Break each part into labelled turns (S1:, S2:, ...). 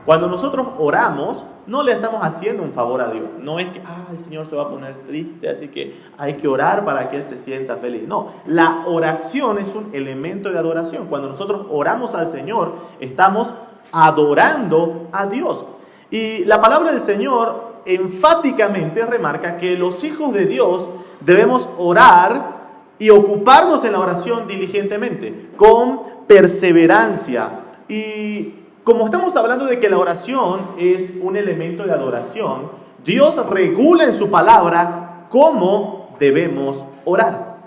S1: Cuando nosotros oramos, no le estamos haciendo un favor a Dios. No es que, el Señor se va a poner triste, así que hay que orar para que Él se sienta feliz. No, la oración es un elemento de adoración. Cuando nosotros oramos al Señor, estamos adorando a Dios. Y la palabra del Señor enfáticamente remarca que los hijos de Dios debemos orar y ocuparnos en la oración diligentemente, con perseverancia. Y como estamos hablando de que la oración es un elemento de adoración, Dios regula en su palabra cómo debemos orar.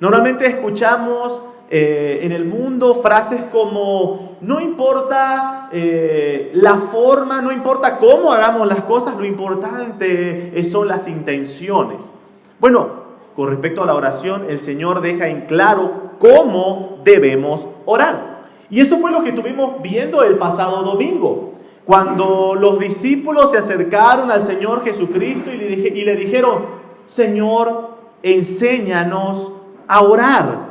S1: Normalmente escuchamos en el mundo frases como: no importa la forma, no importa cómo hagamos las cosas, lo importante son las intenciones. Bueno, con respecto a la oración, el Señor deja en claro cómo debemos orar. Y eso fue lo que estuvimos viendo el pasado domingo, cuando los discípulos se acercaron al Señor Jesucristo y le dijeron: Señor, enséñanos a orar.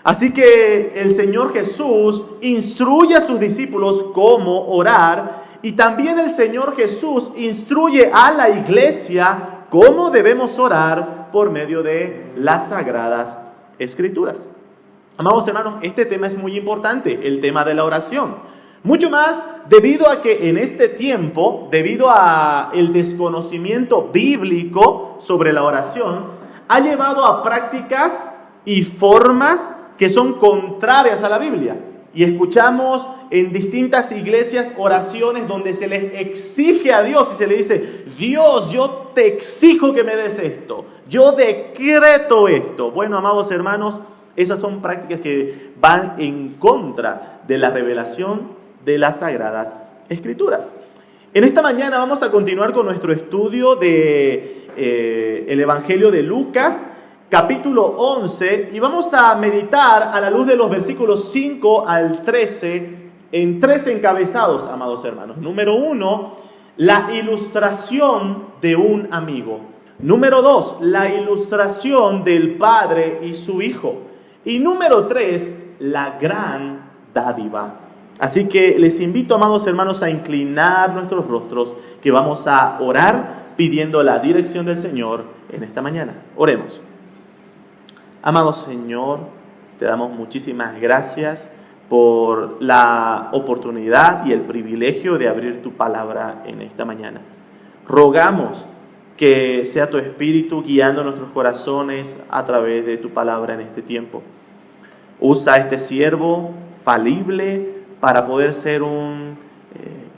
S1: Así que el Señor Jesús instruye a sus discípulos cómo orar, y también el Señor Jesús instruye a la iglesia cómo debemos orar por medio de las Sagradas Escrituras. Amados hermanos, este tema es muy importante, el tema de la oración. Mucho más debido a que en este tiempo, debido a el desconocimiento bíblico sobre la oración, ha llevado a prácticas y formas que son contrarias a la Biblia. Y escuchamos en distintas iglesias oraciones donde se les exige a Dios y se le dice: Dios, yo te exijo que me des esto, yo decreto esto. Bueno, amados hermanos, esas son prácticas que van en contra de la revelación de las Sagradas Escrituras. En esta mañana vamos a continuar con nuestro estudio de el Evangelio de Lucas, capítulo 11, y vamos a meditar a la luz de los versículos 5 al 13 en 3 encabezados, amados hermanos. Número 1, la ilustración de un amigo. Número 2, la ilustración del Padre y su Hijo. Y número 3, la gran dádiva. Así que les invito, amados hermanos, a inclinar nuestros rostros, que vamos a orar pidiendo la dirección del Señor en esta mañana. Oremos. Amado Señor, te damos muchísimas gracias por la oportunidad y el privilegio de abrir tu palabra en esta mañana. Rogamos que sea tu Espíritu guiando nuestros corazones a través de tu palabra en este tiempo. Usa a este siervo falible para poder ser un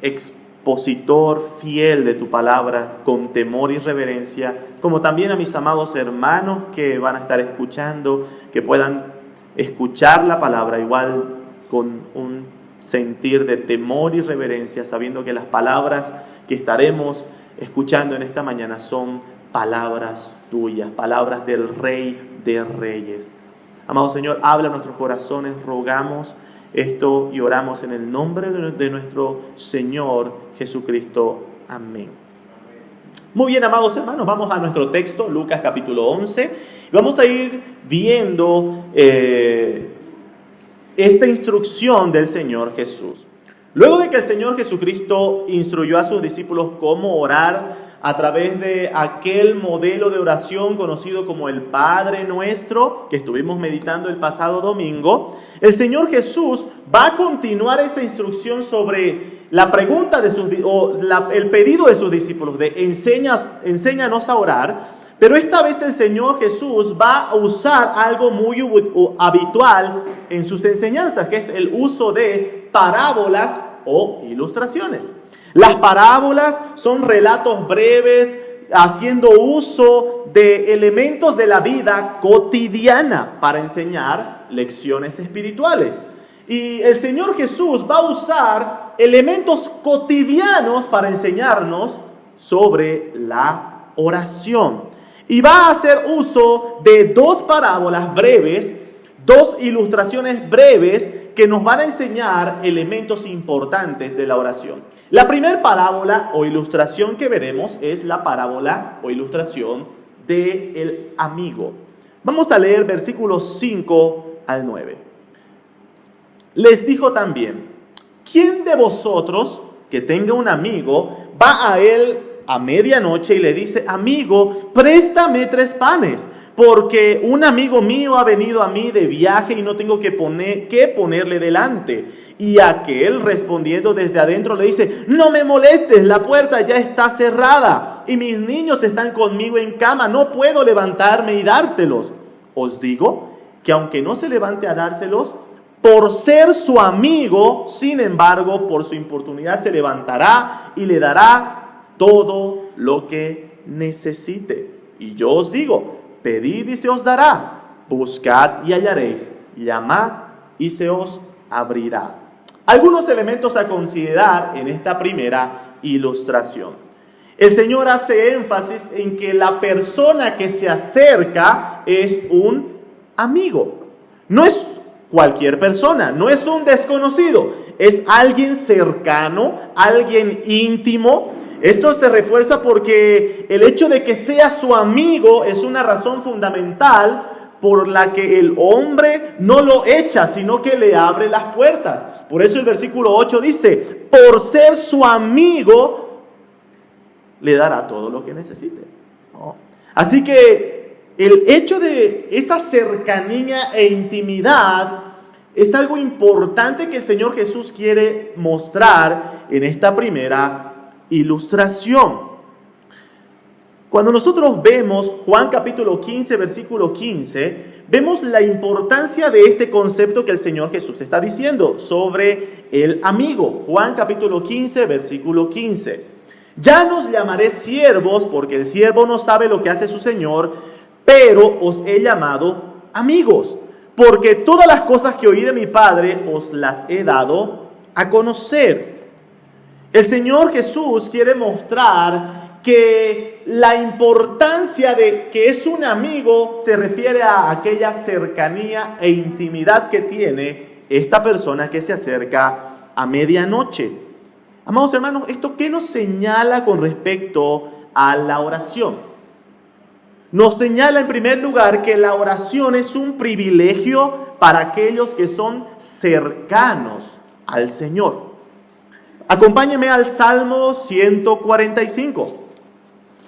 S1: expositor fiel de tu palabra con temor y reverencia, como también a mis amados hermanos que van a estar escuchando, que puedan escuchar la palabra igual con un sentir de temor y reverencia, sabiendo que las palabras que estaremos escuchando en esta mañana son palabras tuyas, palabras del Rey de Reyes. Amado Señor, habla a nuestros corazones, rogamos esto y oramos en el nombre de nuestro Señor Jesucristo. Amén. Muy bien, amados hermanos, vamos a nuestro texto, Lucas capítulo 11, y vamos a ir viendo esta instrucción del Señor Jesús. Luego de que el Señor Jesucristo instruyó a sus discípulos cómo orar a través de aquel modelo de oración conocido como el Padre Nuestro, que estuvimos meditando el pasado domingo, el Señor Jesús va a continuar esta instrucción sobre la pregunta de el pedido de sus discípulos de enséñanos a orar. Pero esta vez el Señor Jesús va a usar algo muy habitual en sus enseñanzas, que es el uso de parábolas o ilustraciones. Las parábolas son relatos breves haciendo uso de elementos de la vida cotidiana para enseñar lecciones espirituales. Y el Señor Jesús va a usar elementos cotidianos para enseñarnos sobre la oración. Y va a hacer uso de 2 parábolas breves, 2 ilustraciones breves que nos van a enseñar elementos importantes de la oración. La primera parábola o ilustración que veremos es la parábola o ilustración del amigo. Vamos a leer versículos 5 al 9. Les dijo también: ¿quién de vosotros, que tenga un amigo, va a él a medianoche y le dice: amigo, préstame 3 panes, porque un amigo mío ha venido a mí de viaje y no tengo que ponerle delante. Y aquel, respondiendo desde adentro, le dice: no me molestes, la puerta ya está cerrada y mis niños están conmigo en cama, no puedo levantarme y dártelos. Os digo que aunque no se levante a dárselos, por ser su amigo, sin embargo, por su importunidad se levantará y le dará todo lo que necesite. Y yo os digo: pedid y se os dará, buscad y hallaréis, llamad y se os abrirá. Algunos elementos a considerar en esta primera ilustración. El Señor hace énfasis en que la persona que se acerca es un amigo. No es cualquier persona, no es un desconocido, es alguien cercano, alguien íntimo. Esto se refuerza porque el hecho de que sea su amigo es una razón fundamental por la que el hombre no lo echa, sino que le abre las puertas. Por eso el versículo 8 dice: por ser su amigo, le dará todo lo que necesite. ¿No? Así que el hecho de esa cercanía e intimidad es algo importante que el Señor Jesús quiere mostrar en esta primera ilustración. Cuando nosotros vemos Juan capítulo 15, versículo 15, vemos la importancia de este concepto que el Señor Jesús está diciendo sobre el amigo. Juan capítulo 15, versículo 15. Ya nos llamaré siervos, porque el siervo no sabe lo que hace su Señor, pero os he llamado amigos, porque todas las cosas que oí de mi Padre os las he dado a conocer. El Señor Jesús quiere mostrar que la importancia de que es un amigo se refiere a aquella cercanía e intimidad que tiene esta persona que se acerca a medianoche. Amados hermanos, ¿esto qué nos señala con respecto a la oración? Nos señala en primer lugar que la oración es un privilegio para aquellos que son cercanos al Señor. Acompáñeme al Salmo 145.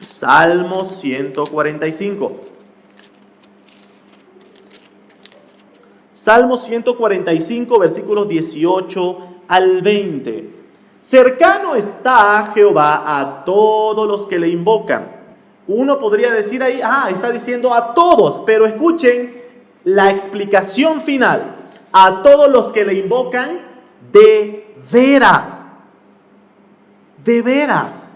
S1: Salmo 145. Salmo 145, versículos 18 al 20. Cercano está Jehová a todos los que le invocan. Uno podría decir ahí: está diciendo a todos, pero escuchen la explicación final: a todos los que le invocan de veras. De veras.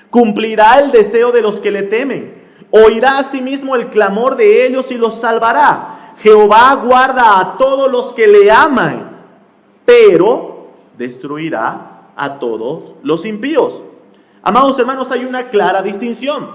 S1: Cumplirá el deseo de los que le temen. Oirá asimismo el clamor de ellos y los salvará. Jehová guarda a todos los que le aman, pero destruirá a todos los impíos. Amados hermanos, hay una clara distinción.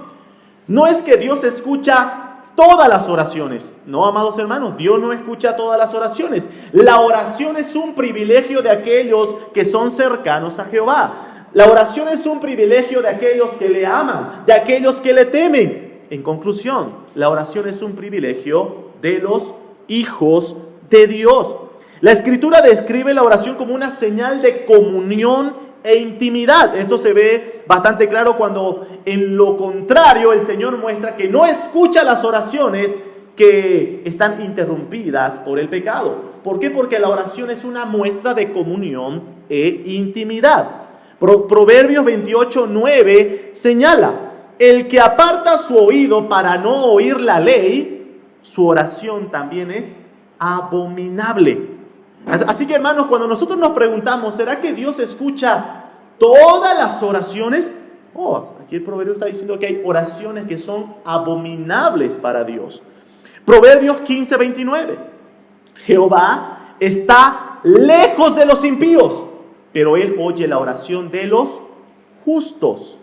S1: No es que Dios escucha todas las oraciones. No, amados hermanos, Dios no escucha todas las oraciones. La oración es un privilegio de aquellos que son cercanos a Jehová. La oración es un privilegio de aquellos que le aman, de aquellos que le temen. En conclusión, la oración es un privilegio de los hijos de Dios. La Escritura describe la oración como una señal de comunión e intimidad. Esto se ve bastante claro cuando, en lo contrario, el Señor muestra que no escucha las oraciones que están interrumpidas por el pecado. ¿Por qué? Porque la oración es una muestra de comunión e intimidad. Proverbios 28:9 señala: el que aparta su oído para no oír la ley, su oración también es abominable. Así que, hermanos, cuando nosotros nos preguntamos: ¿será que Dios escucha todas las oraciones? Aquí el proverbio está diciendo que hay oraciones que son abominables para Dios. Proverbios 15:29. Jehová está lejos de los impíos, pero Él oye la oración de los justos.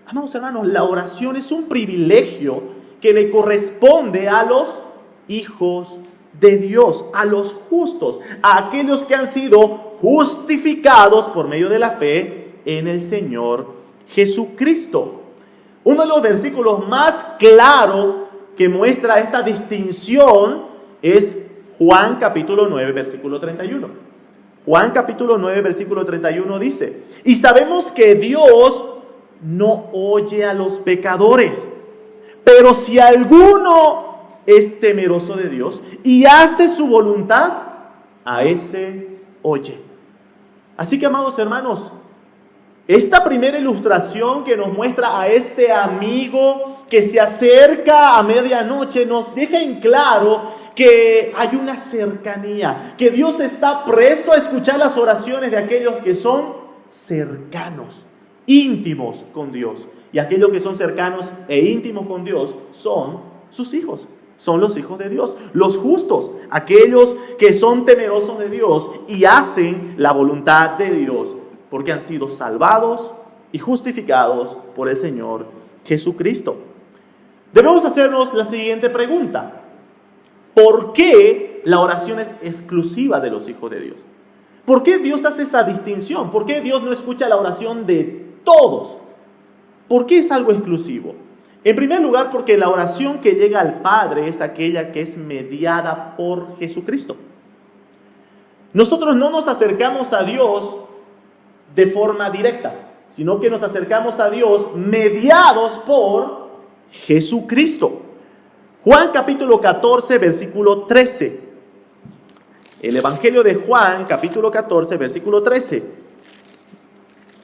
S1: Amados hermanos, la oración es un privilegio que le corresponde a los hijos de Dios, a los justos, a aquellos que han sido justificados por medio de la fe en el Señor Jesucristo. Uno de los versículos más claros que muestra esta distinción es Juan capítulo 9, versículo 31. Juan capítulo 9, versículo 31 dice: y sabemos que Dios no oye a los pecadores, pero si alguno es temeroso de Dios y hace su voluntad, a ese oye. Así que, amados hermanos, esta primera ilustración que nos muestra a este amigo que se acerca a medianoche nos deja en claro que hay una cercanía, que Dios está presto a escuchar las oraciones de aquellos que son cercanos, íntimos con Dios. Y aquellos que son cercanos e íntimos con Dios son sus hijos, son los hijos de Dios, los justos, aquellos que son temerosos de Dios y hacen la voluntad de Dios, porque han sido salvados y justificados por el Señor Jesucristo. Debemos hacernos la siguiente pregunta: ¿por qué la oración es exclusiva de los hijos de Dios? ¿Por qué Dios hace esa distinción? ¿Por qué Dios no escucha la oración de todos? ¿Por qué es algo exclusivo? En primer lugar, porque la oración que llega al Padre es aquella que es mediada por Jesucristo. Nosotros no nos acercamos a Dios de forma directa, sino que nos acercamos a Dios mediados por Jesucristo. Juan capítulo 14, versículo 13. El Evangelio de Juan capítulo 14, versículo 13.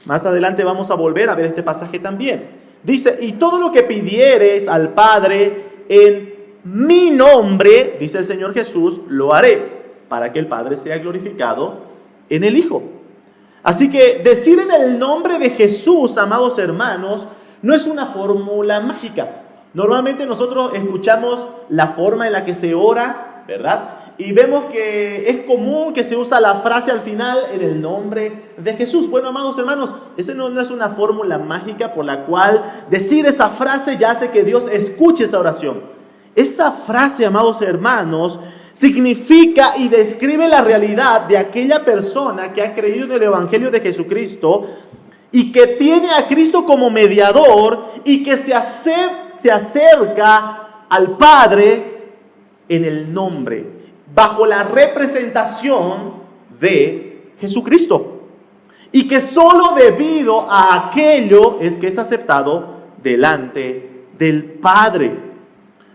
S1: Más adelante vamos a volver a ver este pasaje también. Dice: y todo lo que pidieres al Padre en mi nombre, dice el Señor Jesús, lo haré, para que el Padre sea glorificado en el Hijo. Así que decir en el nombre de Jesús, amados hermanos, no es una fórmula mágica. Normalmente nosotros escuchamos la forma en la que se ora, ¿verdad? Y vemos que es común que se usa la frase al final: en el nombre de Jesús. Bueno, amados hermanos, esa no es una fórmula mágica por la cual decir esa frase ya hace que Dios escuche esa oración. Esa frase, amados hermanos, significa y describe la realidad de aquella persona que ha creído en el Evangelio de Jesucristo y que tiene a Cristo como mediador y que se acerca al Padre en el nombre, bajo la representación de Jesucristo, y que solo debido a aquello es que es aceptado delante del Padre.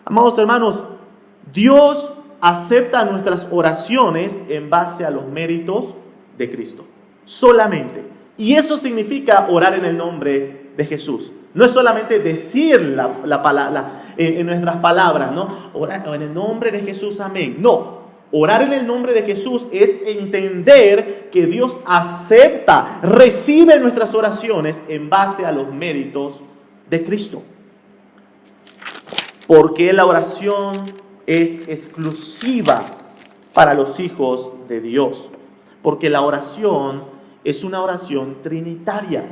S1: Amados hermanos, Dios acepta nuestras oraciones en base a los méritos de Cristo, solamente. Y eso significa orar en el nombre de Jesús. No es solamente decir la palabra en nuestras palabras, ¿no? Orar en el nombre de Jesús, amén. No. Orar en el nombre de Jesús es entender que Dios acepta, recibe nuestras oraciones en base a los méritos de Cristo. Porque la oración es exclusiva para los hijos de Dios. Porque la oración es una oración trinitaria.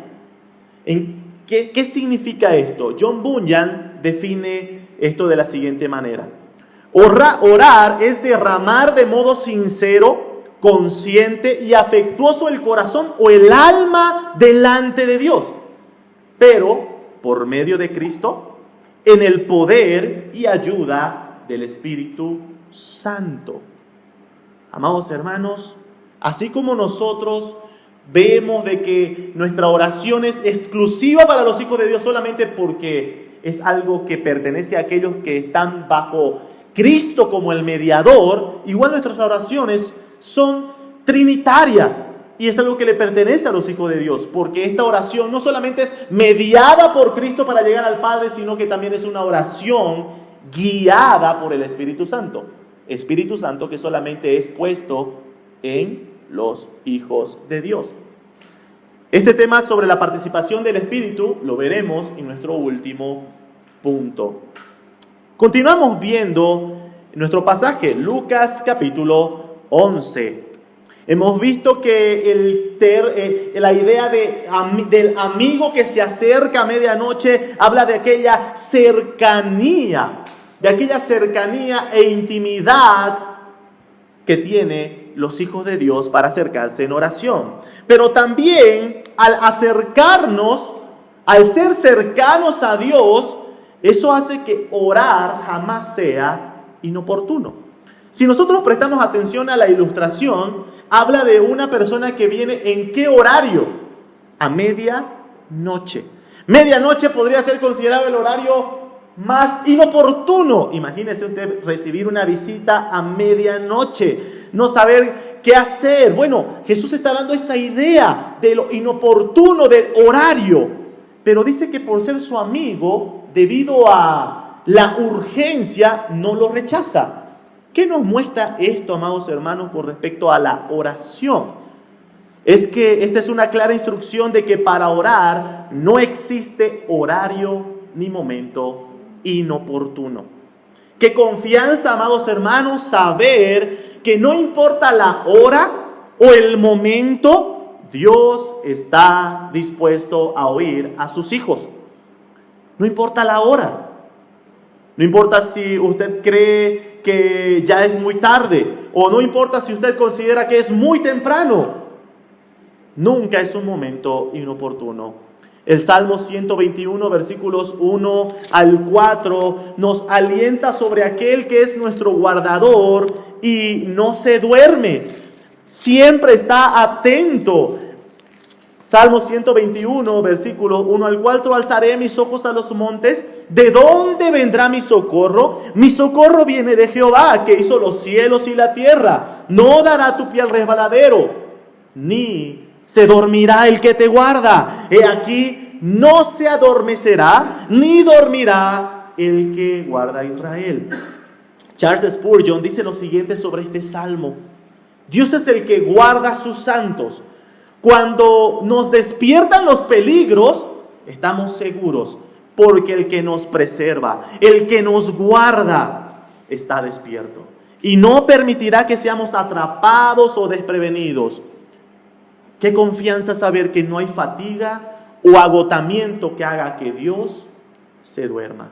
S1: ¿Qué significa esto? John Bunyan define esto de la siguiente manera: orar es derramar de modo sincero, consciente y afectuoso el corazón o el alma delante de Dios, pero por medio de Cristo, en el poder y ayuda del Espíritu Santo. Amados hermanos, así como nosotros vemos de que nuestra oración es exclusiva para los hijos de Dios solamente porque es algo que pertenece a aquellos que están bajo Cristo como el mediador, igual nuestras oraciones son trinitarias y es algo que le pertenece a los hijos de Dios, porque esta oración no solamente es mediada por Cristo para llegar al Padre, sino que también es una oración guiada por el Espíritu Santo que solamente es puesto en los hijos de Dios. Este tema sobre la participación del Espíritu lo veremos en nuestro último punto. Continuamos viendo nuestro pasaje, Lucas capítulo 11. Hemos visto que la idea del amigo que se acerca a medianoche habla de aquella cercanía e intimidad que tiene los hijos de Dios para acercarse en oración. Pero también al ser cercanos a Dios, eso hace que orar jamás sea inoportuno. Si nosotros prestamos atención a la ilustración, habla de una persona que viene ¿en qué horario? A medianoche. Medianoche podría ser considerado el horario más inoportuno. Imagínese usted recibir una visita a medianoche, no saber qué hacer. Bueno, Jesús está dando esa idea de lo inoportuno del horario, pero dice que por ser su amigo, debido a la urgencia, no lo rechaza. ¿Qué nos muestra esto, amados hermanos, con respecto a la oración? Es que esta es una clara instrucción de que para orar no existe horario ni momento inoportuno. Qué confianza, amados hermanos, saber que no importa la hora o el momento, Dios está dispuesto a oír a sus hijos. No importa la hora. No importa si usted cree que ya es muy tarde, o no importa si usted considera que es muy temprano. Nunca es un momento inoportuno. El Salmo 121, versículos 1 al 4, nos alienta sobre aquel que es nuestro guardador y no se duerme. Siempre está atento. Salmo 121, versículos 1 al 4, alzaré mis ojos a los montes. ¿De dónde vendrá mi socorro? Mi socorro viene de Jehová, que hizo los cielos y la tierra. No dará tu pie al resbaladero, ni se dormirá el que te guarda. He aquí, no se adormecerá, ni dormirá el que guarda a Israel. Charles Spurgeon dice lo siguiente sobre este salmo: Dios es el que guarda a sus santos. Cuando nos despiertan los peligros, estamos seguros, porque el que nos preserva, el que nos guarda, está despierto y no permitirá que seamos atrapados o desprevenidos. Qué confianza saber que no hay fatiga o agotamiento que haga que Dios se duerma.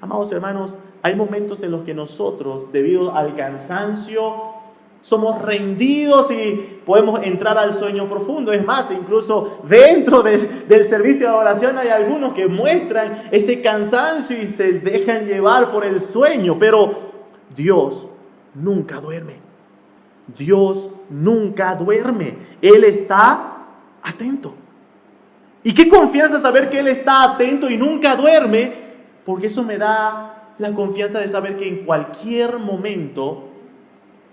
S1: Amados hermanos, hay momentos en los que nosotros, debido al cansancio, somos rendidos y podemos entrar al sueño profundo. Es más, incluso dentro del servicio de adoración hay algunos que muestran ese cansancio y se dejan llevar por el sueño. Pero Dios nunca duerme. Dios nunca duerme. Él está atento. Y qué confianza saber que Él está atento y nunca duerme, porque eso me da la confianza de saber que en cualquier momento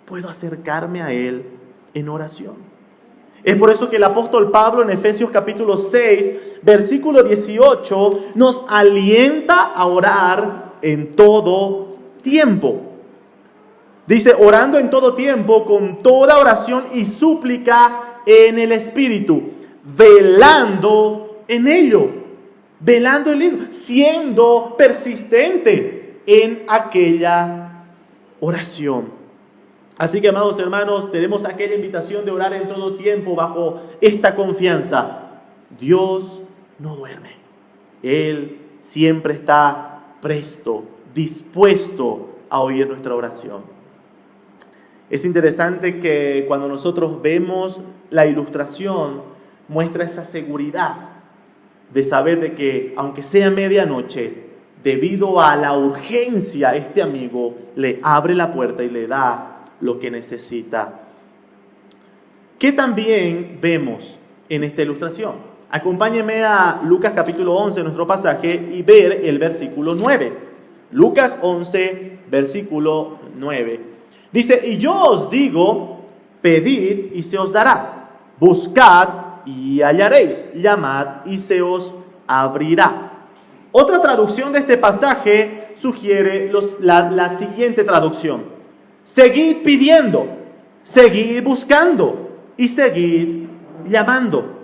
S1: puedo acercarme a Él en oración. Es por eso que el apóstol Pablo en Efesios capítulo 6, versículo 18, nos alienta a orar en todo tiempo. Dice, orando en todo tiempo, con toda oración y súplica en el Espíritu, velando en ello, siendo persistente en aquella oración. Así que, amados hermanos, tenemos aquella invitación de orar en todo tiempo bajo esta confianza. Dios no duerme. Él siempre está presto, dispuesto a oír nuestra oración. Es interesante que cuando nosotros vemos la ilustración, muestra esa seguridad de saber de que, aunque sea medianoche, debido a la urgencia, este amigo le abre la puerta y le da lo que necesita. ¿Qué también vemos en esta ilustración? Acompáñenme a Lucas capítulo 11, nuestro pasaje, y ver el versículo 9. Lucas 11, versículo 9. Dice, y yo os digo, pedid y se os dará, buscad y hallaréis, llamad y se os abrirá. Otra traducción de este pasaje sugiere la siguiente traducción: seguid pidiendo, seguid buscando y seguid llamando.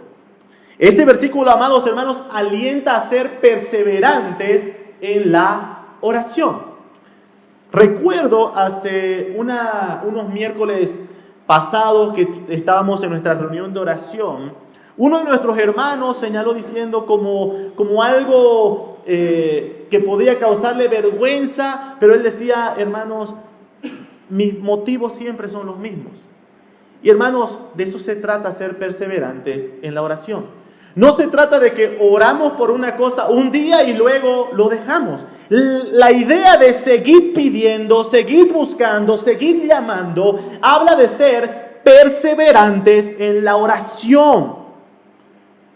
S1: Este versículo, amados hermanos, alienta a ser perseverantes en la oración. Recuerdo hace unos miércoles pasados que estábamos en nuestra reunión de oración, uno de nuestros hermanos señaló diciendo como algo que podía causarle vergüenza, pero él decía, hermanos, mis motivos siempre son los mismos. Y hermanos, de eso se trata, ser perseverantes en la oración. No se trata de que oramos por una cosa un día y luego lo dejamos. La idea de seguir pidiendo, seguir buscando, seguir llamando, habla de ser perseverantes en la oración.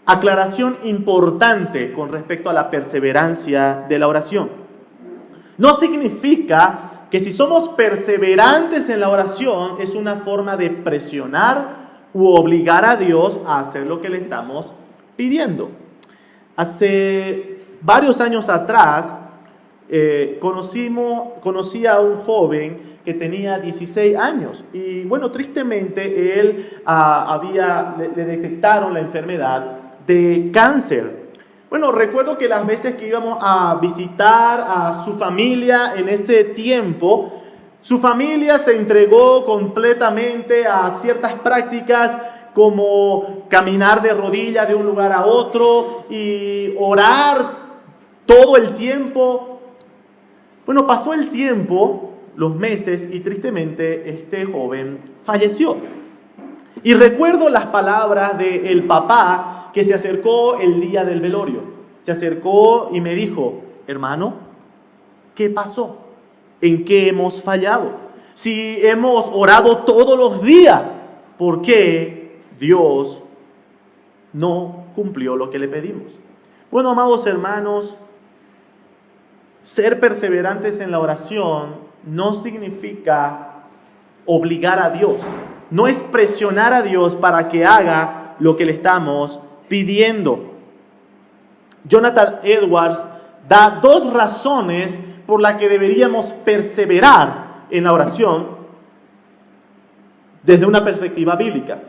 S1: Aclaración importante con respecto a la perseverancia de la oración. No significa que si somos perseverantes en la oración es una forma de presionar u obligar a Dios a hacer lo que le estamos pidiendo. Hace varios años atrás conocí a un joven que tenía 16 años y bueno, tristemente él le detectaron la enfermedad de cáncer. Bueno, recuerdo que las veces que íbamos a visitar a su familia en ese tiempo, su familia se entregó completamente a ciertas prácticas como caminar de rodillas de un lugar a otro y orar todo el tiempo. Bueno, pasó el tiempo, los meses, y tristemente este joven falleció. Y recuerdo las palabras del papá que se acercó el día del velorio. Se acercó y me dijo: hermano, ¿qué pasó? ¿En qué hemos fallado? Si hemos orado todos los días, ¿por qué Dios no cumplió lo que le pedimos? Bueno, amados hermanos, ser perseverantes en la oración no significa obligar a Dios. No es presionar a Dios para que haga lo que le estamos pidiendo. Jonathan Edwards da 2 razones por las que deberíamos perseverar en la oración desde una perspectiva bíblica.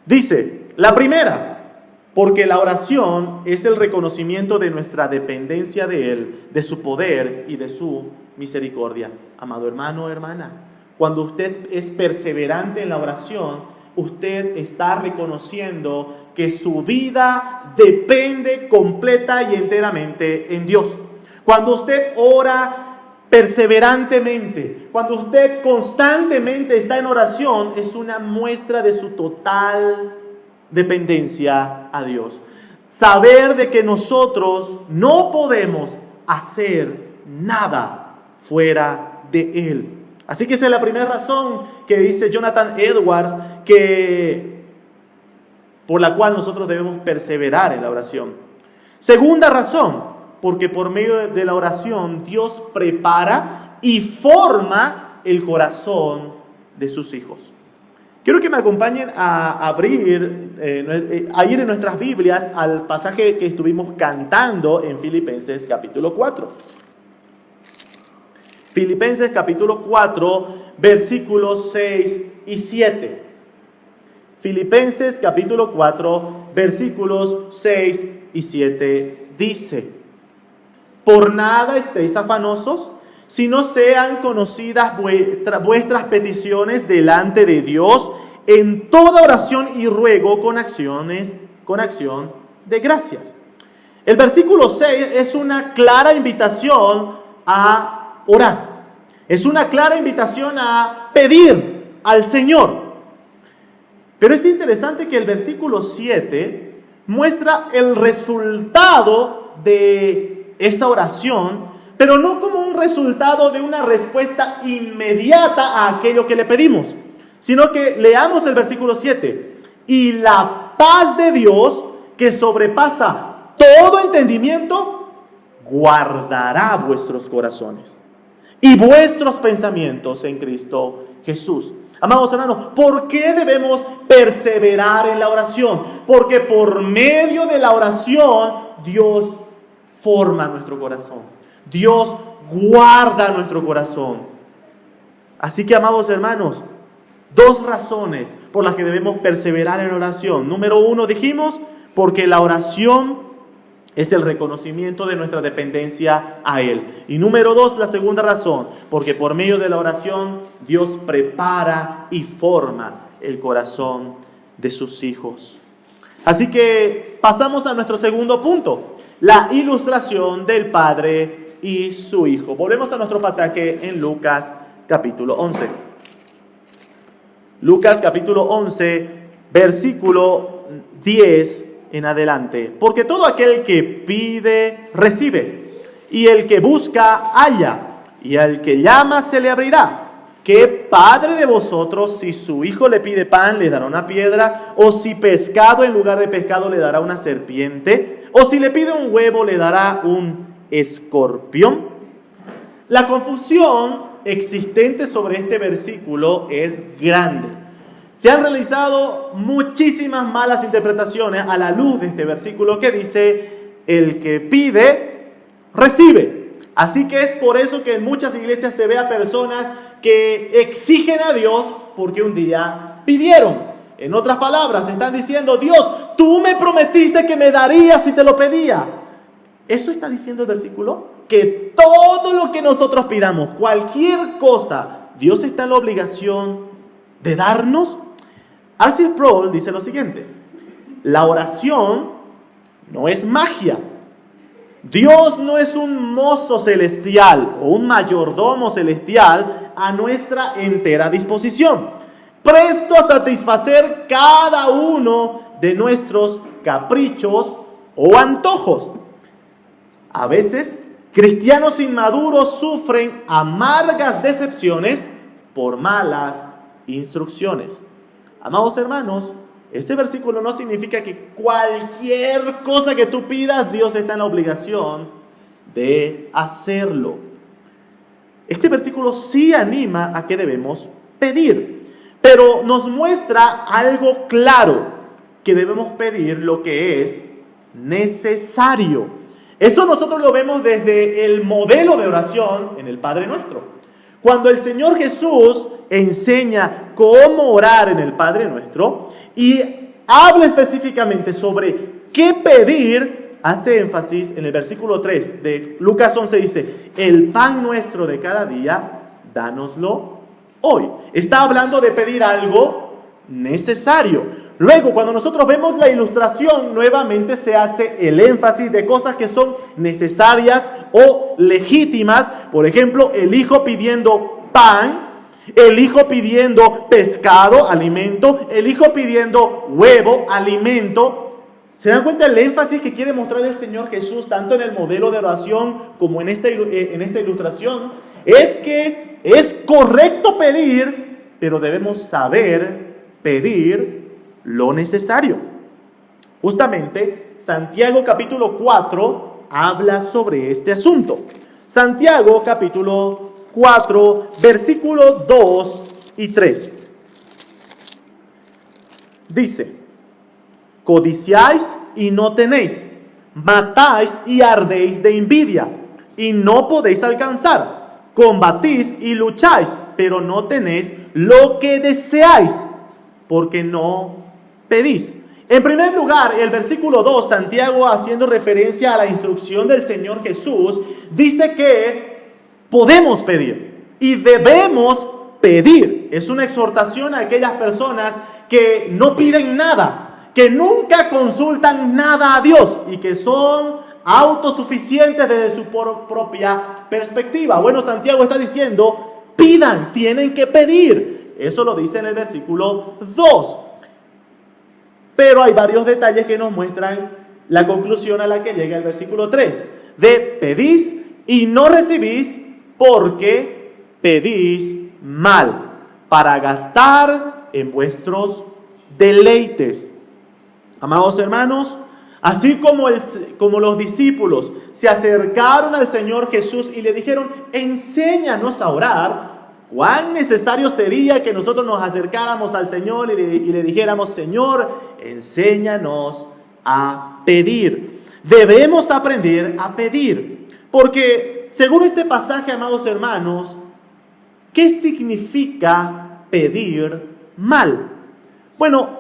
S1: Dice, la primera, porque la oración es el reconocimiento de nuestra dependencia de Él, de su poder y de su misericordia. Amado hermano, hermana, cuando usted es perseverante en la oración, usted está reconociendo que su vida depende completa y enteramente en Dios. Cuando usted ora perseverantemente, cuando usted constantemente está en oración, es una muestra de su total dependencia a Dios. Saber de que nosotros no podemos hacer nada fuera de Él. Así que esa es la primera razón que dice Jonathan Edwards, por la cual nosotros debemos perseverar en la oración. Segunda razón, porque por medio de la oración Dios prepara y forma el corazón de sus hijos. Quiero que me acompañen a ir en nuestras Biblias al pasaje que estuvimos cantando en Filipenses capítulo 4. Filipenses capítulo 4, versículos 6 y 7. Filipenses capítulo 4, versículos 6 y 7 dice: por nada estéis afanosos, si no sean conocidas vuestras peticiones delante de Dios en toda oración y ruego con acción de gracias. El versículo 6 es una clara invitación a orar. Es una clara invitación a pedir al Señor. Pero es interesante que el versículo 7 muestra el resultado de esa oración, pero no como un resultado de una respuesta inmediata a aquello que le pedimos, sino que leamos el versículo 7. Y la paz de Dios, que sobrepasa todo entendimiento, guardará vuestros corazones y vuestros pensamientos en Cristo Jesús. Amados hermanos, ¿por qué debemos perseverar en la oración? Porque por medio de la oración Dios forma nuestro corazón. Dios guarda nuestro corazón. Así que, amados hermanos, 2 razones por las que debemos perseverar en la oración. Número 1, dijimos, porque la oración es el reconocimiento de nuestra dependencia a Él. Y número 2, la segunda razón, porque por medio de la oración Dios prepara y forma el corazón de sus hijos. Así que pasamos a nuestro segundo punto, la ilustración del Padre y su Hijo. Volvemos a nuestro pasaje en Lucas capítulo 11. Lucas capítulo 11, versículo 10 en adelante. Porque todo aquel que pide, recibe. Y el que busca, halla. Y al que llama, se le abrirá. ¿Qué padre de vosotros, si su hijo le pide pan, le dará una piedra? ¿O si pescado en lugar de pescado le dará una serpiente? ¿O si le pide un huevo, le dará un escorpión? La confusión existente sobre este versículo es grande. Se han realizado muchísimas malas interpretaciones a la luz de este versículo que dice: el que pide, recibe. Así que es por eso que en muchas iglesias se ve a personas que exigen a Dios porque un día pidieron. En otras palabras, están diciendo: Dios, tú me prometiste que me darías si te lo pedía. ¿Eso está diciendo el versículo? Que todo lo que nosotros pidamos, cualquier cosa, Dios está en la obligación de darnos. R.C. Sproul dice lo siguiente: la oración no es magia. Dios no es un mozo celestial o un mayordomo celestial a nuestra entera disposición, presto a satisfacer cada uno de nuestros caprichos o antojos. A veces, cristianos inmaduros sufren amargas decepciones por malas instrucciones. Amados hermanos, este versículo no significa que cualquier cosa que tú pidas, Dios está en la obligación de hacerlo. Este versículo sí anima a que debemos pedir, pero nos muestra algo claro, que debemos pedir lo que es necesario. Eso nosotros lo vemos desde el modelo de oración en el Padre Nuestro. Cuando el Señor Jesús enseña cómo orar en el Padre Nuestro y habla específicamente sobre qué pedir, hace énfasis en el versículo 3 de Lucas 11, dice: el pan nuestro de cada día, dánoslo hoy. Está hablando de pedir algo necesario. Luego, cuando nosotros vemos la ilustración, nuevamente se hace el énfasis de cosas que son necesarias o legítimas. Por ejemplo, el hijo pidiendo pan, el hijo pidiendo pescado, alimento, el hijo pidiendo huevo, alimento. ¿Se dan cuenta el énfasis que quiere mostrar el Señor Jesús tanto en el modelo de oración como en esta ilustración? Es que es correcto pedir, pero debemos saber pedir lo necesario. Justamente, Santiago capítulo 4 habla sobre este asunto. Santiago capítulo 4, versículos 2 y 3. Dice: codiciáis y no tenéis, matáis y ardéis de envidia, y no podéis alcanzar. Combatís y lucháis, pero no tenéis lo que deseáis, porque no pedís. En primer lugar, el versículo 2, Santiago, haciendo referencia a la instrucción del Señor Jesús, dice que podemos pedir y debemos pedir. Es una exhortación a aquellas personas que no piden nada, que nunca consultan nada a Dios y que son autosuficientes desde su propia perspectiva. Bueno, Santiago está diciendo: pidan, tienen que pedir. Eso lo dice en el versículo 2. Pero hay varios detalles que nos muestran la conclusión a la que llega el versículo 3. De pedís y no recibís porque pedís mal, para gastar en vuestros deleites. Amados hermanos, así como los discípulos se acercaron al Señor Jesús y le dijeron: enséñanos a orar, cuán necesario sería que nosotros nos acercáramos al Señor y le dijéramos: Señor, enséñanos a pedir. Debemos aprender a pedir, porque según este pasaje, amados hermanos, ¿qué significa pedir mal? Bueno,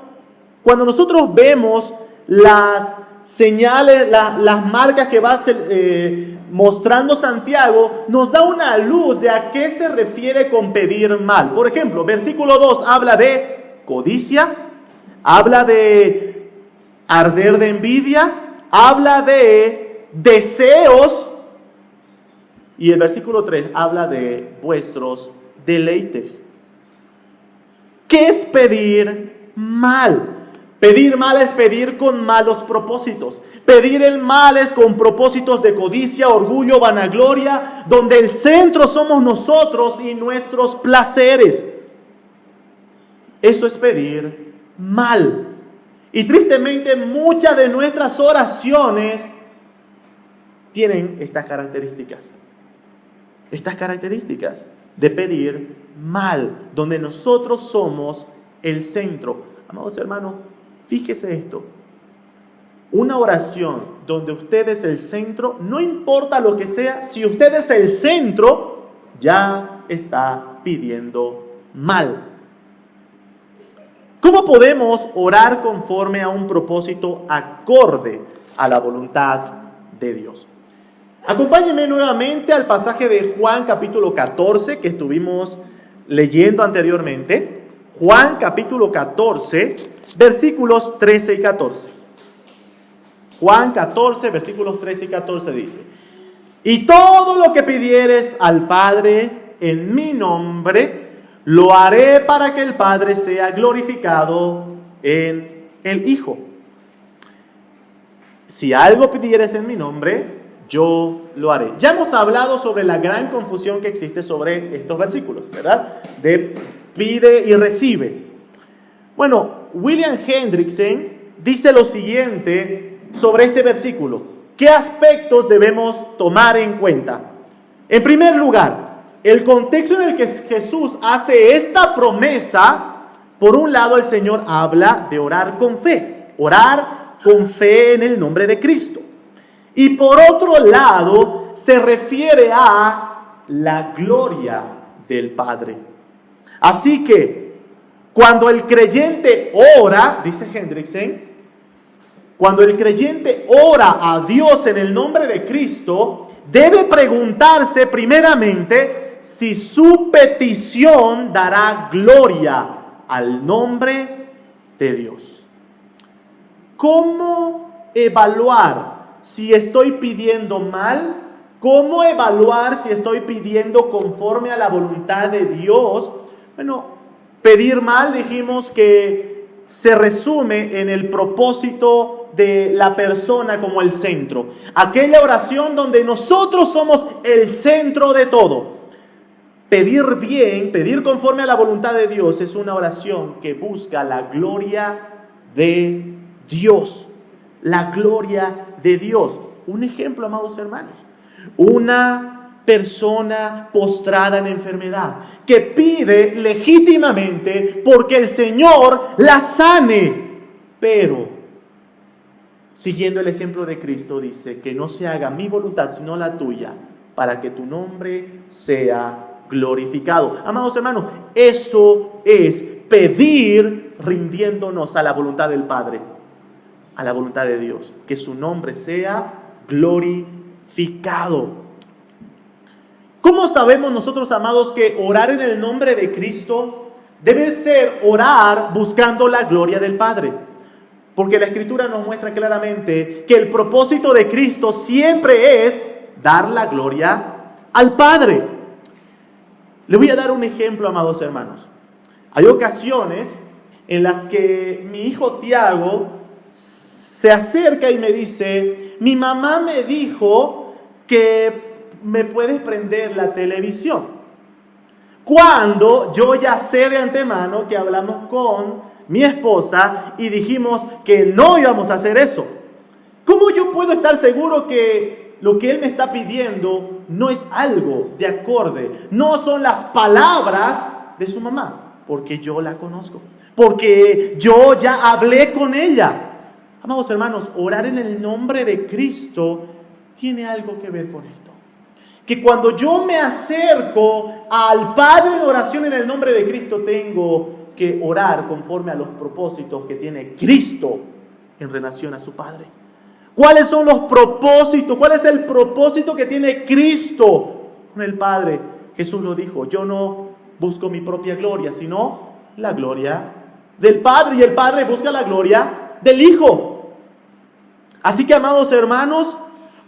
S1: cuando nosotros vemos las señales, las marcas que va mostrando Santiago, nos da una luz de a qué se refiere con pedir mal. Por ejemplo, versículo 2 habla de codicia, habla de arder de envidia, habla de deseos, y el versículo 3 habla de vuestros deleites. ¿Qué es pedir mal? Pedir mal es pedir con malos propósitos. Pedir el mal es con propósitos de codicia, orgullo, vanagloria, donde el centro somos nosotros y nuestros placeres. Eso es pedir mal. Y tristemente muchas de nuestras oraciones tienen estas características. Estas características de pedir mal, donde nosotros somos el centro. Amados hermanos, fíjese esto. Una oración donde usted es el centro, no importa lo que sea, si usted es el centro, ya está pidiendo mal. ¿Cómo podemos orar conforme a un propósito acorde a la voluntad de Dios? Acompáñenme nuevamente al pasaje de Juan capítulo 14 que estuvimos leyendo anteriormente. Juan capítulo 14, versículos 13 y 14. Juan 14, versículos 13 y 14 dice: y todo lo que pidieres al Padre en mi nombre, lo haré para que el Padre sea glorificado en el Hijo. Si algo pidieres en mi nombre, yo lo haré. Ya hemos hablado sobre la gran confusión que existe sobre estos versículos, ¿verdad? De pide y recibe. Bueno, William Hendrickson dice lo siguiente sobre este versículo. ¿Qué aspectos debemos tomar en cuenta? En primer lugar, el contexto en el que Jesús hace esta promesa. Por un lado, el Señor habla de orar con fe. Orar con fe en el nombre de Cristo. Y por otro lado, se refiere a la gloria del Padre. Así que, cuando el creyente ora, dice Hendrickson, cuando el creyente ora a Dios en el nombre de Cristo, debe preguntarse primeramente si su petición dará gloria al nombre de Dios. ¿Cómo evaluar si estoy pidiendo mal? ¿Cómo evaluar si estoy pidiendo conforme a la voluntad de Dios? Bueno, pedir mal dijimos que se resume en el propósito de la persona como el centro. Aquella oración donde nosotros somos el centro de todo. Pedir bien, pedir conforme a la voluntad de Dios es una oración que busca la gloria de Dios. La gloria de Dios. Un ejemplo, amados hermanos. Una persona postrada en enfermedad que pide legítimamente porque el Señor la sane. Pero, siguiendo el ejemplo de Cristo, dice que no se haga mi voluntad sino la tuya, para que tu nombre sea glorificado. Amados hermanos, eso es pedir rindiéndonos a la voluntad del Padre, a la voluntad de Dios, que su nombre sea glorificado. ¿Cómo sabemos nosotros, amados, que orar en el nombre de Cristo debe ser orar buscando la gloria del Padre? Porque la Escritura nos muestra claramente que el propósito de Cristo siempre es dar la gloria al Padre. Le voy a dar un ejemplo, amados hermanos. Hay ocasiones en las que mi hijo Tiago se acerca y me dice: mi mamá me dijo que me puedes prender la televisión. Cuando yo ya sé de antemano que hablamos con mi esposa y dijimos que no íbamos a hacer eso. ¿Cómo yo puedo estar seguro que lo que él me está pidiendo no es algo de acorde? No son las palabras de su mamá, porque yo la conozco, porque yo ya hablé con ella. Amados hermanos, orar en el nombre de Cristo tiene algo que ver con esto. Que cuando yo me acerco al Padre en oración en el nombre de Cristo, tengo que orar conforme a los propósitos que tiene Cristo en relación a su Padre. ¿Cuáles son los propósitos? ¿Cuál es el propósito que tiene Cristo con el Padre? Jesús lo dijo: yo no busco mi propia gloria, sino la gloria del Padre. Y el Padre busca la gloria del Hijo. Así que, amados hermanos,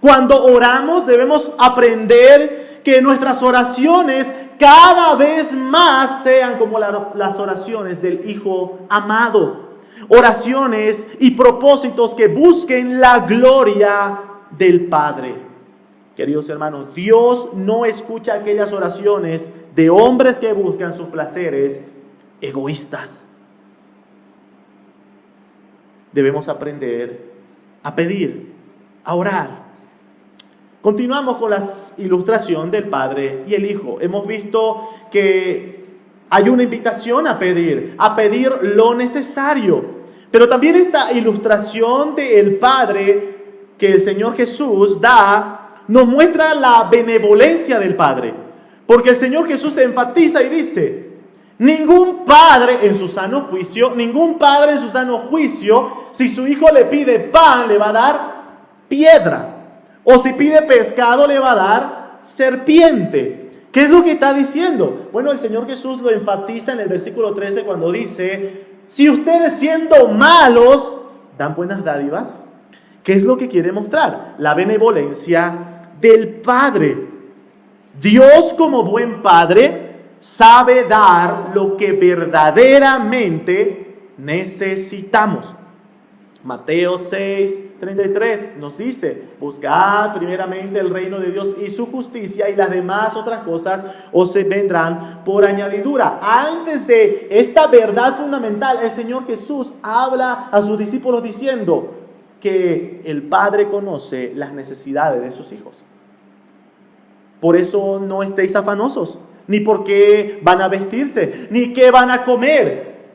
S1: cuando oramos debemos aprender que nuestras oraciones cada vez más sean como las oraciones del Hijo amado. oraciones y propósitos que busquen la gloria del Padre. Queridos hermanos, Dios no escucha aquellas oraciones de hombres que buscan sus placeres egoístas. Debemos aprender a pedir, a orar. Continuamos con la ilustración del Padre y el Hijo. Hemos visto que hay una invitación a pedir lo necesario. Pero también esta ilustración del Padre que el Señor Jesús da, nos muestra la benevolencia del Padre. Porque el Señor Jesús enfatiza y dice, ningún padre en su sano juicio, si su hijo le pide pan, le va a dar piedra. O si pide pescado, le va a dar serpiente. ¿Qué es lo que está diciendo? Bueno, el Señor Jesús lo enfatiza en el versículo 13 cuando dice, si ustedes siendo malos dan buenas dádivas. ¿Qué es lo que quiere mostrar? La benevolencia del Padre. Dios, como buen Padre, sabe dar lo que verdaderamente necesitamos. Mateo 6:33 nos dice, buscad primeramente el reino de Dios y su justicia, y las demás otras cosas os vendrán por añadidura. Antes de esta verdad fundamental, el Señor Jesús habla a sus discípulos diciendo que el Padre conoce las necesidades de sus hijos. Por eso no estéis afanosos, ni por qué van a vestirse, ni qué van a comer,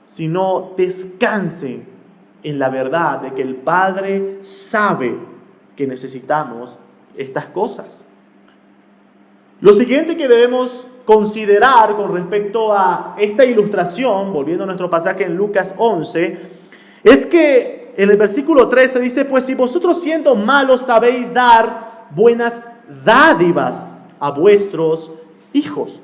S1: sino descansen en la verdad de que el Padre sabe que necesitamos estas cosas. Lo siguiente que debemos considerar con respecto a esta ilustración, volviendo a nuestro pasaje en Lucas 11, es que en el versículo 13 dice, pues si vosotros siendo malos sabéis dar buenas dádivas a vuestros hijos.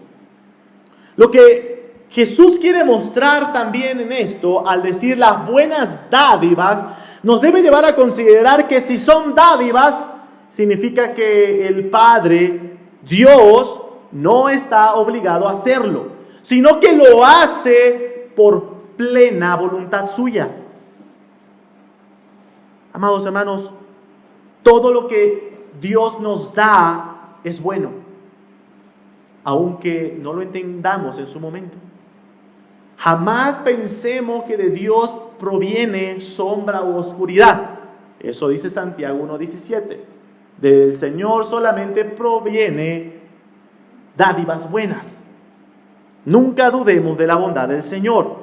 S1: Lo que Jesús quiere mostrar también en esto, al decir las buenas dádivas, nos debe llevar a considerar que si son dádivas, significa que el Padre, Dios, no está obligado a hacerlo, sino que lo hace por plena voluntad suya. Amados hermanos, todo lo que Dios nos da es bueno, aunque no lo entendamos en su momento. Jamás pensemos que de Dios proviene sombra u oscuridad. Eso dice Santiago 1:17. Del Señor solamente proviene dádivas buenas. Nunca dudemos de la bondad del Señor.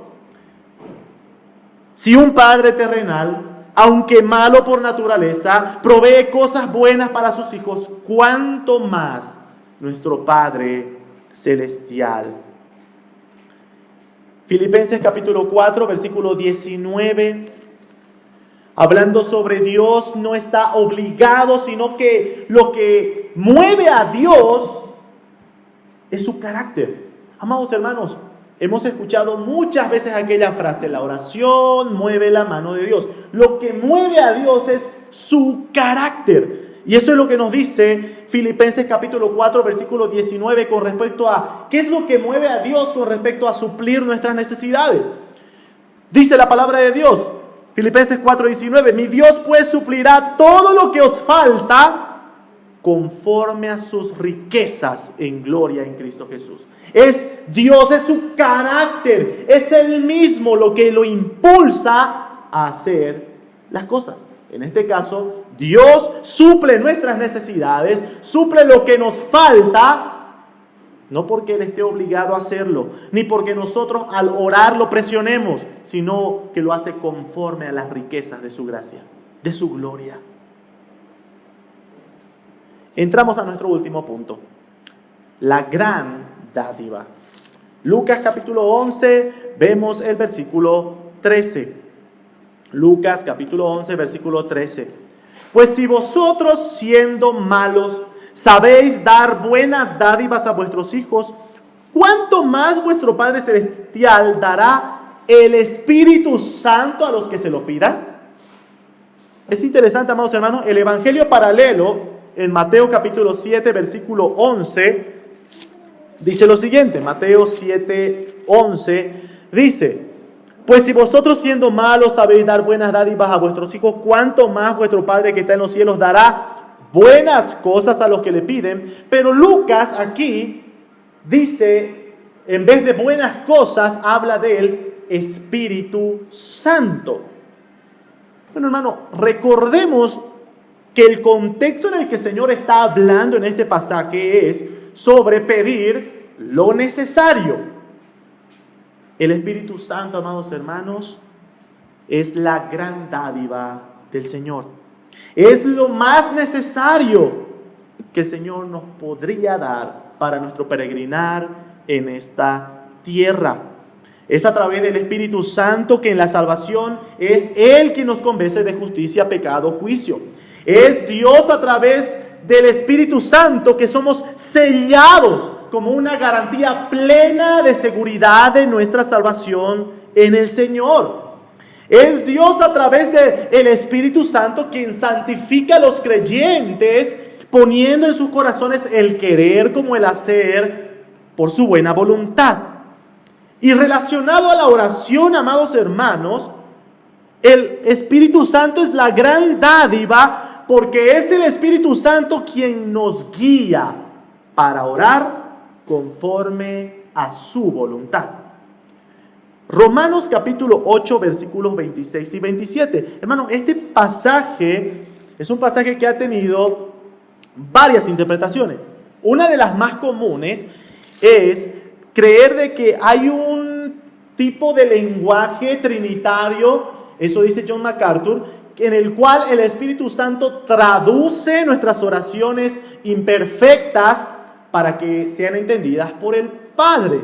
S1: Si un padre terrenal, aunque malo por naturaleza, provee cosas buenas para sus hijos, ¿cuánto más nuestro Padre celestial? Filipenses capítulo 4, versículo 19, hablando sobre Dios, no está obligado, sino que lo que mueve a Dios es su carácter. Amados hermanos, hemos escuchado muchas veces aquella frase, la oración mueve la mano de Dios. Lo que mueve a Dios es su carácter. Y eso es lo que nos dice Filipenses capítulo 4, versículo 19 con respecto a qué es lo que mueve a Dios con respecto a suplir nuestras necesidades. Dice la palabra de Dios, Filipenses 4, 19, mi Dios pues suplirá todo lo que os falta conforme a sus riquezas en gloria en Cristo Jesús. Es Dios, es su carácter, es Él mismo lo que lo impulsa a hacer las cosas. En este caso, Dios suple nuestras necesidades, suple lo que nos falta, no porque Él esté obligado a hacerlo, ni porque nosotros al orar lo presionemos, sino que lo hace conforme a las riquezas de su gracia, de su gloria. Entramos a nuestro último punto, la gran dádiva. Lucas capítulo 11, vemos el versículo 13. Lucas capítulo 11, versículo 13. Pues si vosotros siendo malos sabéis dar buenas dádivas a vuestros hijos, ¿cuánto más vuestro Padre Celestial dará el Espíritu Santo a los que se lo pidan? Es interesante, amados hermanos, el evangelio paralelo en Mateo capítulo 7, versículo 11, dice lo siguiente. Mateo 7, 11 dice: Pues si vosotros siendo malos sabéis dar buenas dádivas a vuestros hijos, ¿cuánto más vuestro Padre que está en los cielos dará buenas cosas a los que le piden? Pero Lucas aquí dice, en vez de buenas cosas, habla del Espíritu Santo. Bueno, hermano, recordemos que el contexto en el que el Señor está hablando en este pasaje es sobre pedir lo necesario. El Espíritu Santo, amados hermanos, es la gran dádiva del Señor. Es lo más necesario que el Señor nos podría dar para nuestro peregrinar en esta tierra. Es a través del Espíritu Santo que en la salvación es Él quien nos convence de justicia, pecado, juicio. Es Dios a través del Espíritu Santo que somos sellados como una garantía plena de seguridad de nuestra salvación en el Señor. Es Dios a través del Espíritu Santo quien santifica a los creyentes, poniendo en sus corazones el querer como el hacer por su buena voluntad. Y relacionado a la oración, amados hermanos, el Espíritu Santo es la gran dádiva porque es el Espíritu Santo quien nos guía para orar conforme a su voluntad. Romanos capítulo 8, versículos 26 y 27. Hermano, este pasaje es un pasaje que ha tenido varias interpretaciones. Una de las más comunes es creer de que hay un tipo de lenguaje trinitario, eso dice John MacArthur, en el cual el Espíritu Santo traduce nuestras oraciones imperfectas para que sean entendidas por el Padre.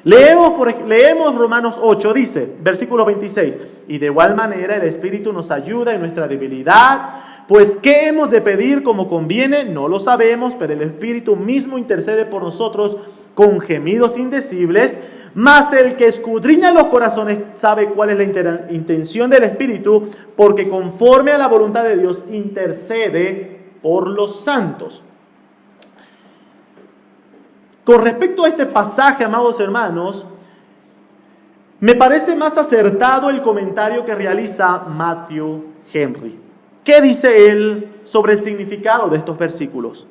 S1: Leemos Romanos 8, dice, versículo 26, y de igual manera el Espíritu nos ayuda en nuestra debilidad, pues ¿qué hemos de pedir como conviene? No lo sabemos, pero el Espíritu mismo intercede por nosotros con gemidos indecibles, mas el que escudriña los corazones sabe cuál es la intención del Espíritu, porque conforme a la voluntad de Dios intercede por los santos. Con respecto a este pasaje, amados hermanos, me parece más acertado el comentario que realiza Matthew Henry. ¿Qué dice él sobre el significado de estos versículos?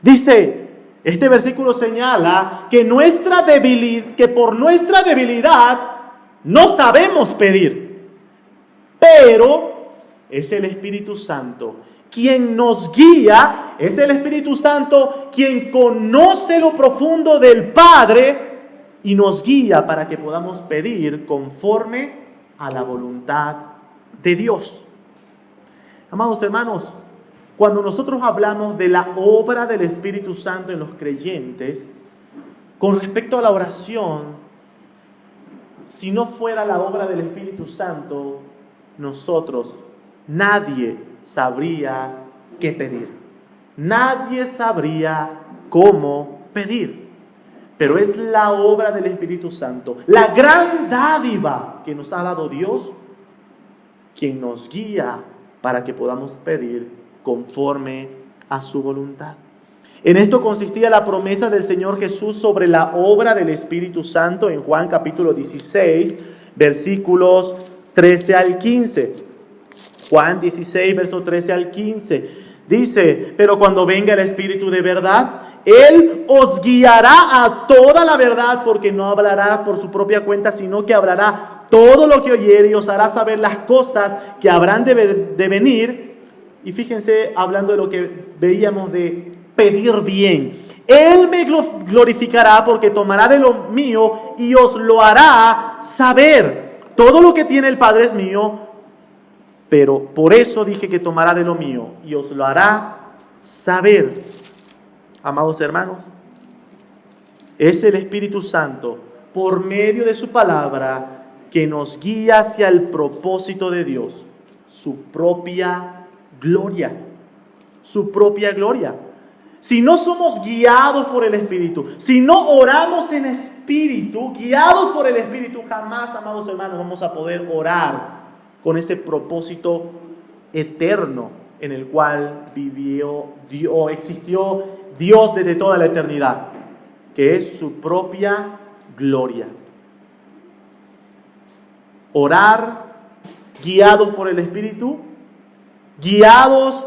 S1: Dice, este versículo señala que por nuestra debilidad no sabemos pedir, pero es el Espíritu Santo quien nos guía, es el Espíritu Santo quien conoce lo profundo del Padre y nos guía para que podamos pedir conforme a la voluntad de Dios. Amados hermanos, cuando nosotros hablamos de la obra del Espíritu Santo en los creyentes, con respecto a la oración, si no fuera la obra del Espíritu Santo, nadie sabría qué pedir. Nadie sabría cómo pedir. Pero es la obra del Espíritu Santo, la gran dádiva que nos ha dado Dios, quien nos guía para que podamos pedir conforme a su voluntad. En esto consistía la promesa del Señor Jesús sobre la obra del Espíritu Santo en Juan capítulo 16, versículos 13 al 15. Juan 16, verso 13 al 15. Dice, pero cuando venga el Espíritu de verdad, Él os guiará a toda la verdad, porque no hablará por su propia cuenta, sino que hablará todo lo que oyere y os hará saber las cosas que habrán de venir. Y fíjense, hablando de lo que veíamos de pedir bien. Él me glorificará porque tomará de lo mío y os lo hará saber. Todo lo que tiene el Padre es mío, pero por eso dije que tomará de lo mío y os lo hará saber. Amados hermanos, es el Espíritu Santo, por medio de su palabra, que nos guía hacia el propósito de Dios, su propia gloria. Su propia gloria. Si no somos guiados por el Espíritu, si no oramos en Espíritu, guiados por el Espíritu, jamás, amados hermanos, vamos a poder orar con ese propósito eterno en el cual existió Dios desde toda la eternidad, que es su propia gloria. orar guiados por el Espíritu, guiados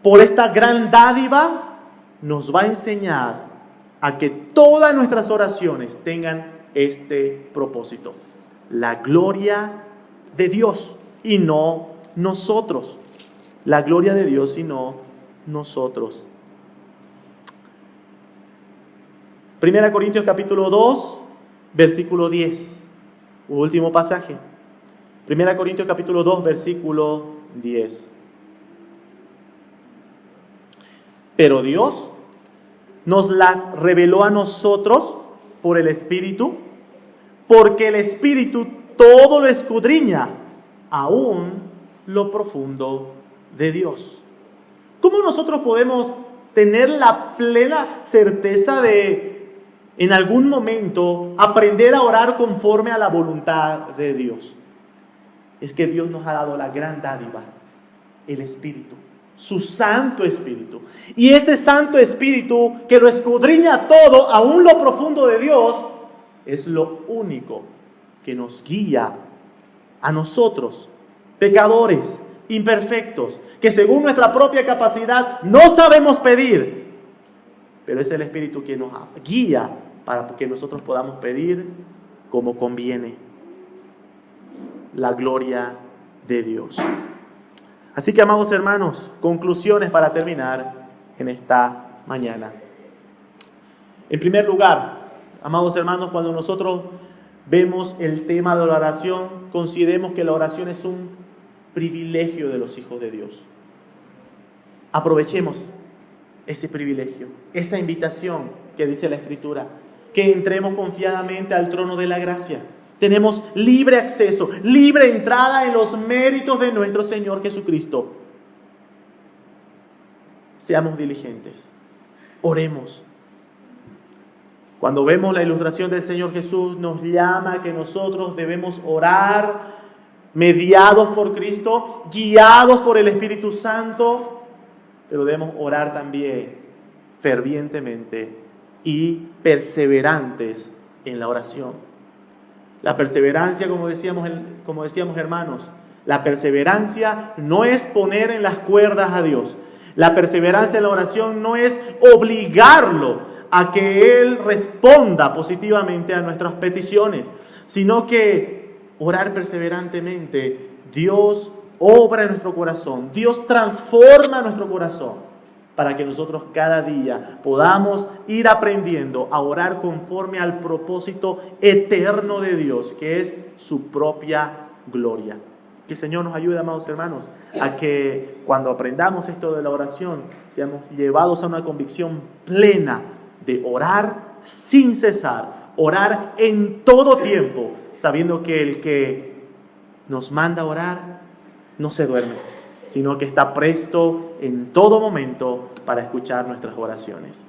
S1: por esta gran dádiva, nos va a enseñar a que todas nuestras oraciones tengan este propósito: la gloria de Dios y no nosotros. La gloria de Dios y no nosotros. 1 Corintios capítulo 2, versículo 10. Último pasaje. 1 Corintios capítulo 2, versículo 10. Pero Dios nos las reveló a nosotros por el Espíritu, porque el Espíritu todo lo escudriña, aún lo profundo de Dios. ¿Cómo nosotros podemos tener la plena certeza de, en algún momento, aprender a orar conforme a la voluntad de Dios? Es que Dios nos ha dado la gran dádiva, el Espíritu, su Santo Espíritu. Y ese Santo Espíritu que lo escudriña todo, aún lo profundo de Dios, es lo único que nos guía a nosotros, pecadores, imperfectos, que según nuestra propia capacidad no sabemos pedir, pero es el Espíritu quien nos guía para que nosotros podamos pedir como conviene. La gloria de Dios. Así que, amados hermanos, conclusiones para terminar en esta mañana. En primer lugar, amados hermanos, cuando nosotros vemos el tema de la oración, consideremos que la oración es un privilegio de los hijos de Dios. Aprovechemos ese privilegio, esa invitación que dice la Escritura, que entremos confiadamente al trono de la gracia. Tenemos libre acceso, libre entrada en los méritos de nuestro Señor Jesucristo. Seamos diligentes, oremos. Cuando vemos la ilustración del Señor Jesús, nos llama a que nosotros debemos orar mediados por Cristo, guiados por el Espíritu Santo, pero debemos orar también fervientemente y perseverantes en la oración. La perseverancia, como decíamos hermanos, la perseverancia no es poner en las cuerdas a Dios. La perseverancia en la oración no es obligarlo a que Él responda positivamente a nuestras peticiones, sino que orar perseverantemente, Dios obra en nuestro corazón, Dios transforma nuestro corazón, para que nosotros cada día podamos ir aprendiendo a orar conforme al propósito eterno de Dios, que es su propia gloria. Que el Señor nos ayude, amados hermanos, a que cuando aprendamos esto de la oración, seamos llevados a una convicción plena de orar sin cesar, orar en todo tiempo, sabiendo que el que nos manda a orar no se duerme, sino que está presto en todo momento para escuchar nuestras oraciones.